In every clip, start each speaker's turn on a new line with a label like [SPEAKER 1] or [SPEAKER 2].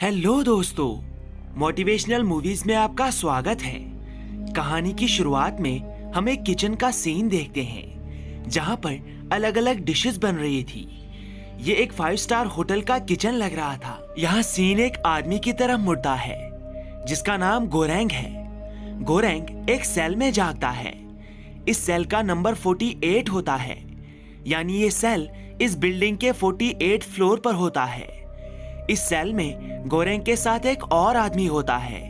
[SPEAKER 1] Hello दोस्तों, motivational movies में आपका स्वागत है। कहानी की शुरुआत में हम एक किचन का सीन देखते हैं जहां पर अलग अलग डिशेस बन रही थी। ये एक 5 स्टार होटल का किचन लग रहा था। यहाँ सीन एक आदमी की तरफ मुड़ता है जिसका नाम गोरेंग है। गोरेंग एक सेल में जागता है। इस सेल का नंबर 48 होता है, यानी ये सेल इस बिल्डिंग के 48 फ्लोर पर होता है। इस सेल में गोरेंग के साथ एक और आदमी होता है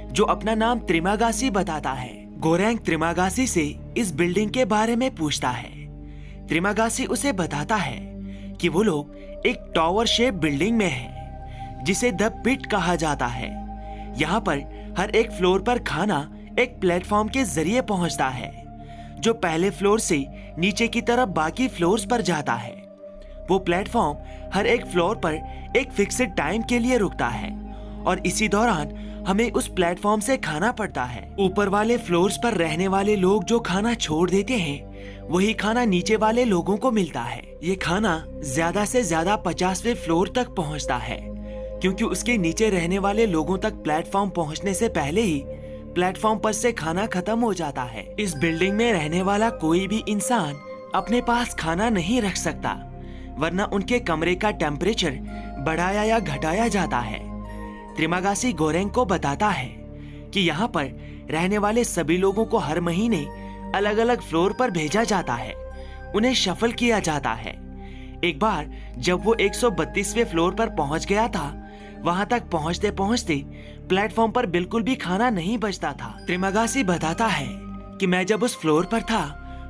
[SPEAKER 1] जो अपना नाम त्रिमागासी बताता है। गोरेंग त्रिमागासी से इस बिल्डिंग के बारे में पूछता है। त्रिमागासी उसे बताता है कि वो लोग एक टावर शेप बिल्डिंग में है जिसे द पिट कहा जाता है। यहाँ पर हर एक फ्लोर पर खाना एक प्लेटफॉर्म के जरिए पहुंचता है जो पहले फ्लोर से नीचे की तरफ बाकी फ्लोर्स पर जाता है। वो प्लेटफॉर्म हर एक फ्लोर पर एक फिक्स्ड टाइम के लिए रुकता है और इसी दौरान हमें उस प्लेटफॉर्म से खाना पड़ता है। ऊपर वाले फ्लोर्स पर रहने वाले लोग जो खाना छोड़ देते हैं वही खाना नीचे वाले लोगों को मिलता है। ये खाना ज्यादा से ज्यादा 50वें फ्लोर तक पहुंचता है क्योंकि उसके नीचे रहने वाले लोगों तक प्लेटफॉर्म पहुंचने से पहले ही प्लेटफॉर्म पर से खाना खत्म हो जाता है। इस बिल्डिंग में रहने वाला कोई भी इंसान अपने पास खाना नहीं रख सकता, वरना उनके कमरे का टेम्परेचर बढ़ाया या घटाया जाता है। त्रिमागासी गोरेंग को बताता है कि यहाँ पर रहने वाले सभी लोगों को हर महीने अलग अलग फ्लोर पर भेजा जाता है। उन्हें शफल किया जाता है। एक बार जब वो 132वें फ्लोर पर पहुंच गया था, वहां तक पहुंचते पहुंचते प्लेटफॉर्म पर बिल्कुल भी खाना नहीं बचता था। त्रिमागासी बताता है कि मैं जब उस फ्लोर पर था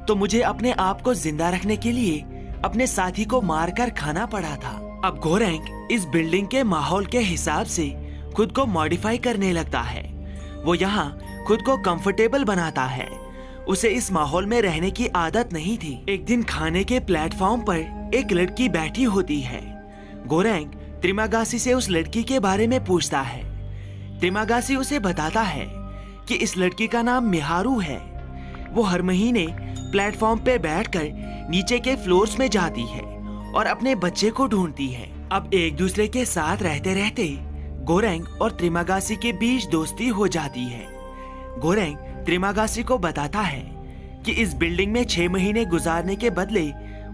[SPEAKER 1] तो मुझे अपने आप को जिंदा रखने के लिए अपने साथी को मारकर खाना पड़ा था। अब गोरेंग इस बिल्डिंग के माहौल के हिसाब से खुद को मॉडिफाई करने लगता है। वो यहाँ खुद को कंफर्टेबल बनाता है। उसे इस माहौल में रहने की आदत नहीं थी। एक दिन खाने के प्लेटफॉर्म पर एक लड़की बैठी होती है। गोरेंग त्रिमागासी से उस लड़की के बारे में पूछता है। त्रिमागासी उसे बताता है कि इस लड़की का नाम मिहारू है। वो हर महीने प्लेटफॉर्म पे बैठकर नीचे के फ्लोर्स में जाती है और अपने बच्चे को ढूंढती है। अब एक दूसरे के साथ रहते रहते गोरेंग और त्रिमागासी के बीच दोस्ती हो जाती है। गोरेंग त्रिमागासी को बताता है कि इस बिल्डिंग में 6 महीने गुजारने के बदले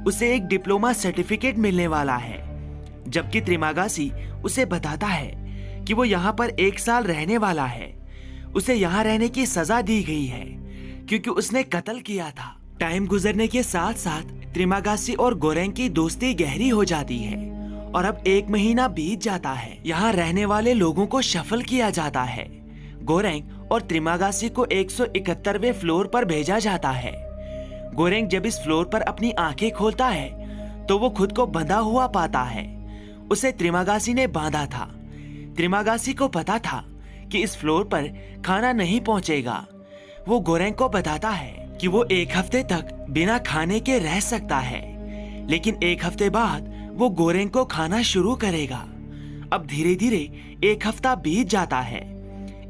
[SPEAKER 1] उसे एक डिप्लोमा सर्टिफिकेट मिलने वाला है, जबकि त्रिमागासी उसे बताता है कि वो यहाँ पर 1 साल रहने वाला है। उसे यहाँ रहने की सजा दी गई है क्योंकि उसने कत्ल किया था। टाइम गुजरने के साथ साथ त्रिमागासी और गोरेंग की दोस्ती गहरी हो जाती है और अब 1 महीना बीत जाता है। यहाँ रहने वाले लोगों को शफल किया जाता है। गोरेंग और त्रिमागासी को 171वें फ्लोर पर भेजा जाता है। गोरेंग जब इस फ्लोर पर अपनी आंखें खोलता है तो वो खुद को बंधा हुआ पाता है। उसे त्रिमागासी ने बांधा था। त्रिमागासी को पता था कि इस फ्लोर पर खाना नहीं पहुंचेगा। वो गोरेंग को बताता है कि वो 1 हफ्ते तक बिना खाने के रह सकता है, लेकिन 1 हफ्ते बाद वो गोरेंग को खाना शुरू करेगा। अब धीरे धीरे 1 हफ्ता बीत जाता है।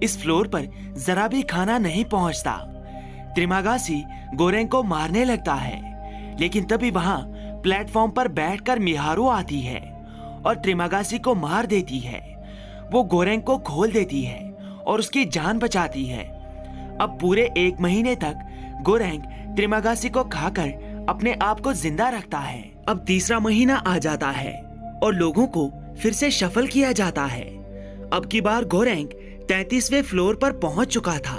[SPEAKER 1] इस फ्लोर पर जरा भी खाना नहीं पहुंचता। त्रिमागासी गोरेंग को मारने लगता है, लेकिन तभी वहां प्लेटफॉर्म पर बैठकर मिहारू आती है और त्रिमागासी को मार देती है। वो गोरेंग को खोल देती है और उसकी जान बचाती है। अब पूरे 1 महीने तक गोरेंग त्रिमागासी को खाकर अपने आप को जिंदा रखता है। अब तीसरा महीना आ जाता है और लोगों को फिर से शफल किया जाता है। अब की बार गोरेंग 33वें फ्लोर पर पहुंच चुका था।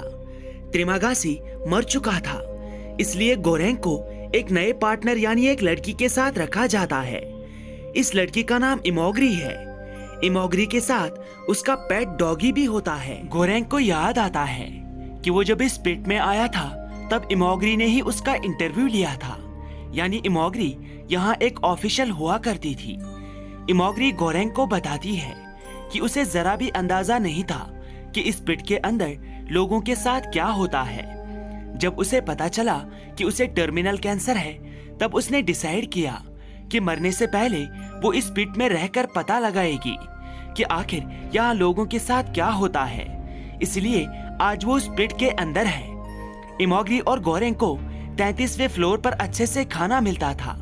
[SPEAKER 1] त्रिमागासी मर चुका था, इसलिए गोरेंग को एक नए पार्टनर यानी एक लड़की के साथ रखा जाता है। इस लड़की का नाम इमोग्री है। इमोग्री के साथ उसका पेट डॉगी भी होता है। गोरेंग को याद आता है कि वो जब इस पिट में आया था तब इमोग्री ने ही उसका इंटरव्यू लिया था, यानी इमोग्री यहाँ एक ऑफिशियल हुआ करती थी। इमोग्री गोरेंग को बताती है कि उसे जरा भी अंदाजा नहीं था कि इस पिट के अंदर लोगों के साथ क्या होता है। जब उसे पता चला कि उसे टर्मिनल कैंसर है, तब उसने डिसाइड किया कि मरने से पहले वो इस पिट में रहकर पता लगाएगी कि आखिर यहाँ लोगों के साथ क्या होता है। इसलिए आज वो उस पिट के अंदर है। इमोग्री और गोरेंग को 33वें फ्लोर पर अच्छे से खाना मिलता था।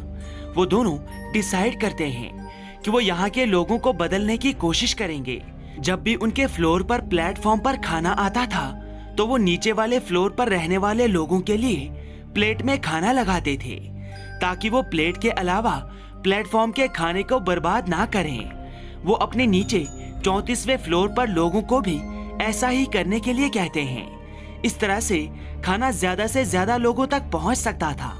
[SPEAKER 1] वो दोनों डिसाइड करते हैं कि वो यहाँ के लोगों को बदलने की कोशिश करेंगे, जब भी उनके फ्लोर पर प्लेटफॉर्म पर खाना आता था तो वो नीचे वाले फ्लोर पर रहने वाले लोगों के लिए प्लेट में खाना लगाते थे ताकि वो प्लेट के अलावा प्लेटफॉर्म के खाने को बर्बाद ना करें। वो अपने नीचे 34वें फ्लोर पर लोगों को भी ऐसा ही करने के लिए कहते हैं। इस तरह से खाना ज्यादा से ज्यादा लोगों तक पहुंच सकता था,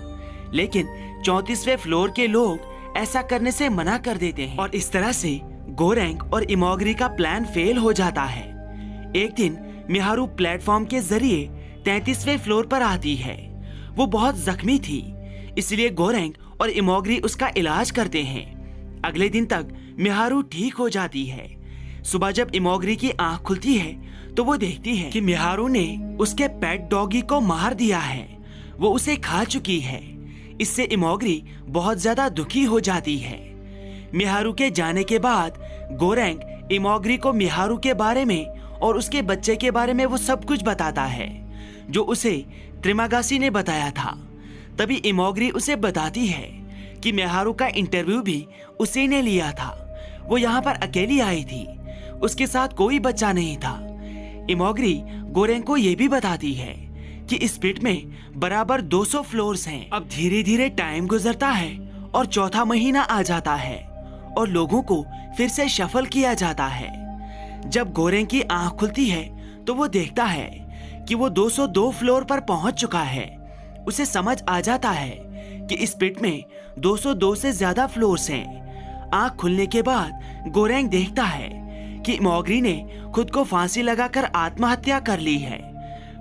[SPEAKER 1] लेकिन 34वें फ्लोर के लोग ऐसा करने से मना कर देते हैं और इस तरह से गोरेंग और इमोगरी का प्लान फेल हो जाता है। एक दिन मिहारू प्लेटफॉर्म के जरिए 33वें फ्लोर पर आती है। वो बहुत जख्मी थी, इसलिए गोरेंग और इमोगरी उसका इलाज करते हैं। अगले दिन तक मिहारू ठीक हो जाती है। सुबह जब इमोगरी की आंख खुलती है तो वो देखती है कि मिहारू ने उसके पेट डॉगी को मार दिया है। वो उसे खा चुकी है। इससे इमोगरी बहुत ज्यादा दुखी हो जाती है। मिहारू के जाने के बाद गोरेंग इमोगरी को मिहारू के बारे में और उसके बच्चे के बारे में वो सब कुछ बताता है जो उसे त्रिमागासी ने बताया था। तभी इमोगरी उसे बताती है कि मिहारू का इंटरव्यू भी उसी ने लिया था। वो यहाँ पर अकेली आई थी, उसके साथ कोई बच्चा नहीं था। इमोगरी गोरेंग को ये भी बताती है कि इस पिट में बराबर 200 फ्लोर्स हैं। अब धीरे धीरे टाइम गुजरता है और चौथा महीना आ जाता है और लोगों को फिर से शफल किया जाता है। जब गोरेंग की आंख खुलती है तो वो देखता है कि वो 202 फ्लोर पर पहुंच चुका है। उसे समझ आ जाता है कि इस पिट में 202 से ज्यादा फ्लोर्स हैं। आंख खुलने के बाद गोरेंग देखता है कि इमोगरी ने खुद को फांसी लगाकर आत्महत्या कर ली है।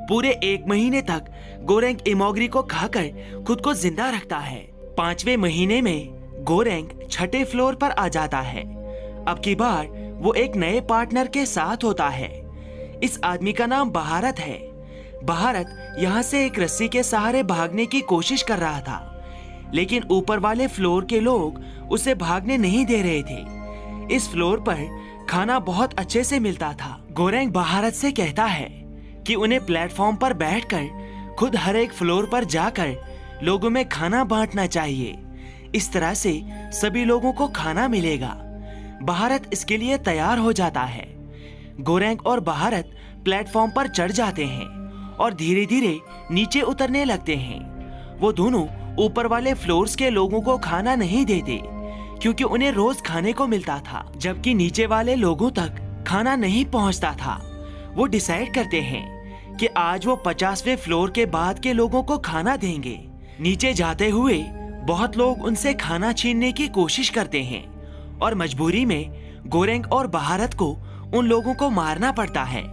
[SPEAKER 1] पूरे 1 महीने तक गोरेंग इमोगरी को खाकर खुद को जिंदा रखता है। 5वें महीने में गोरेंग 6ठे फ्लोर पर आ जाता है। अब की बार वो एक नए पार्टनर के साथ होता है। इस आदमी का नाम बहारत है। बहारत यहाँ से एक रस्सी के सहारे भागने की कोशिश कर रहा था, लेकिन ऊपर वाले फ्लोर के लोग उसे भागने नहीं दे रहे थे। इस फ्लोर पर खाना बहुत अच्छे से मिलता था। गोरेंग बहारत से कहता है कि उन्हें प्लेटफॉर्म पर बैठकर खुद हर एक फ्लोर पर जाकर लोगों में खाना बांटना चाहिए। इस तरह से सभी लोगों को खाना मिलेगा। बहारत इसके लिए तैयार हो जाता है। गोरेंग और बहारत प्लेटफॉर्म पर चढ़ जाते हैं और धीरे धीरे नीचे उतरने लगते हैं। वो दोनों ऊपर वाले फ्लोर्स के लोगों को खाना नहीं देते क्योंकि उन्हें रोज खाने को मिलता था, जबकि नीचे वाले लोगों तक खाना नहीं पहुंचता था। वो डिसाइड करते हैं कि आज वो 50वें फ्लोर के बाद के लोगों को खाना देंगे। नीचे जाते हुए बहुत लोग उनसे खाना छीनने की कोशिश करते हैं और मजबूरी में गोरेंग और बहारत को उन लोगों को मारना पड़ता है।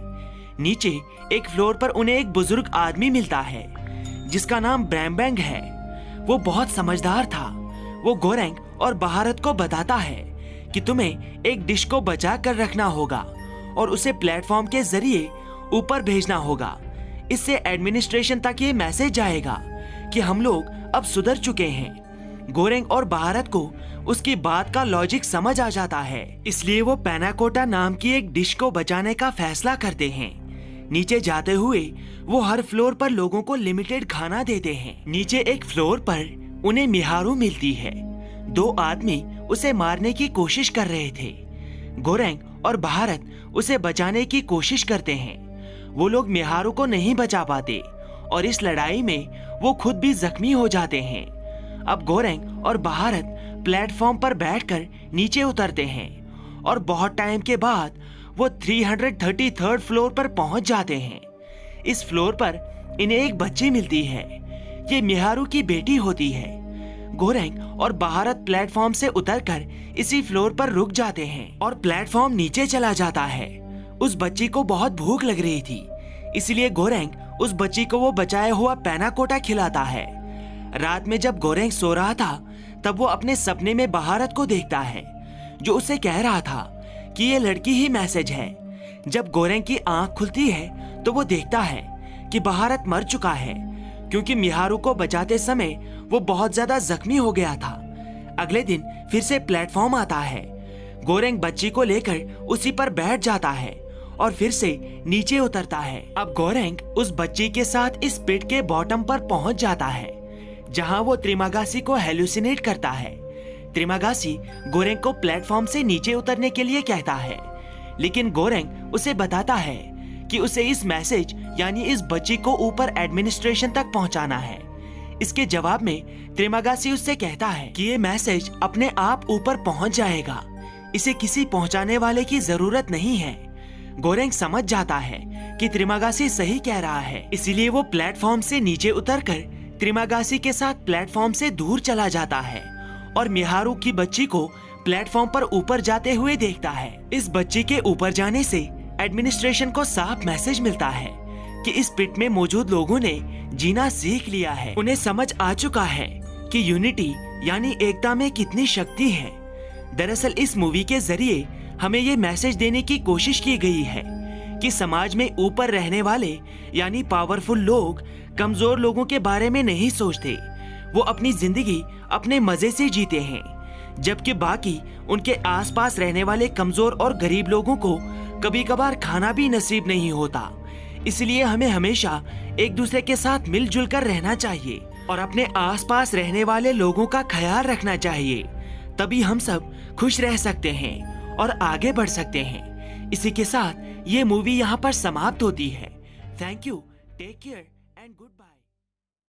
[SPEAKER 1] नीचे एक फ्लोर पर उन्हें एक बुजुर्ग आदमी मिलता है जिसका नाम ब्रैम्बैंग है। वो बहुत समझदार था। वो गोरेंग और बहारत को बताता है कि तुम्हें एक डिश को बचा कर रखना होगा और उसे प्लेटफॉर्म के जरिए ऊपर भेजना होगा। इससे एडमिनिस्ट्रेशन तक ये मैसेज जाएगा कि हम लोग अब सुधर चुके हैं। गोरेंग और बहारत को उसकी बात का लॉजिक समझ आ जाता है, इसलिए वो पैनाकोटा नाम की एक डिश को बचाने का फैसला करते हैं। नीचे जाते हुए वो हर फ्लोर पर लोगों को लिमिटेड खाना देते हैं। नीचे एक फ्लोर पर उन्हें मिहारू मिलती है। 2 आदमी उसे मारने की कोशिश कर रहे थे। गोरेंग और बहारत उसे बचाने की कोशिश करते हैं। वो लोग मिहारू को नहीं बचा पाते और इस लड़ाई में वो खुद भी जख्मी हो जाते हैं। अब गोरेंग और बहारत प्लेटफॉर्म पर बैठकर नीचे उतरते हैं और बहुत टाइम के बाद वो 333 फ्लोर पर पहुंच जाते हैं। इस फ्लोर पर इन्हें एक बच्ची मिलती है। ये मिहारू की बेटी होती है। गोरेंग और बहारत प्लेटफॉर्म से उतरकर इसी फ्लोर पर रुक जाते हैं और प्लेटफॉर्म नीचे चला जाता है। उस बच्ची को बहुत भूख लग रही थी, इसलिए गोरेंग उस बच्ची को वो बचाया हुआ पैनाकोटा खिलाता है। रात में जब गोरेंग सो रहा था तब वो अपने सपने में बहारत को देखता है जो उसे कह रहा था कि ये लड़की ही मैसेज है। जब गोरेंग की आंख खुलती है तो वो देखता है कि बहारत मर चुका है क्योंकि मिहारू को बचाते समय वो बहुत ज्यादा जख्मी हो गया था। अगले दिन फिर से प्लेटफॉर्म आता है। गोरेंग बच्ची को लेकर उसी पर बैठ जाता है और फिर से नीचे उतरता है। अब गोरेंग उस बच्ची के साथ इस पिट के बॉटम पर पहुंच जाता है जहां वो त्रिमागासी को हेलुसिनेट करता है। त्रिमागासी गोरेंग को प्लेटफॉर्म से नीचे उतरने के लिए कहता है, लेकिन गोरेंग उसे बताता है कि उसे इस मैसेज यानी इस बच्ची को ऊपर एडमिनिस्ट्रेशन तक पहुंचाना है। इसके जवाब में त्रिमागासी उससे कहता है कि ये मैसेज अपने आप ऊपर पहुंच जाएगा, इसे किसी पहुंचाने वाले की जरूरत नहीं है। गोरेंग समझ जाता है कि त्रिमागासी सही कह रहा है, इसीलिए वो प्लेटफॉर्म से नीचे उतरकर त्रिमागासी के साथ प्लेटफॉर्म से दूर चला जाता है और मिहारू की बच्ची को प्लेटफॉर्म पर ऊपर जाते हुए देखता है। इस बच्ची के ऊपर जाने से एडमिनिस्ट्रेशन को साफ मैसेज मिलता है कि इस पिट में मौजूद लोगों ने जीना सीख लिया है। उन्हें समझ आ चुका है कि यूनिटी यानी एकता में कितनी शक्ति है। दरअसल इस मूवी के जरिए हमें ये मैसेज देने की कोशिश की गई है कि समाज में ऊपर रहने वाले यानी पावरफुल लोग कमजोर लोगों के बारे में नहीं सोचते। वो अपनी जिंदगी अपने मजे से जीते हैं, जबकि बाकी उनके आसपास रहने वाले कमजोर और गरीब लोगों को कभी कभार खाना भी नसीब नहीं होता। इसलिए हमें हमेशा एक दूसरे के साथ मिलजुल कर रहना चाहिए और अपने आसपास रहने वाले लोगों का ख्याल रखना चाहिए। तभी हम सब खुश रह सकते हैं और आगे बढ़ सकते हैं। इसी के साथ ये मूवी यहाँ पर समाप्त होती है। Thank you, take care and good bye.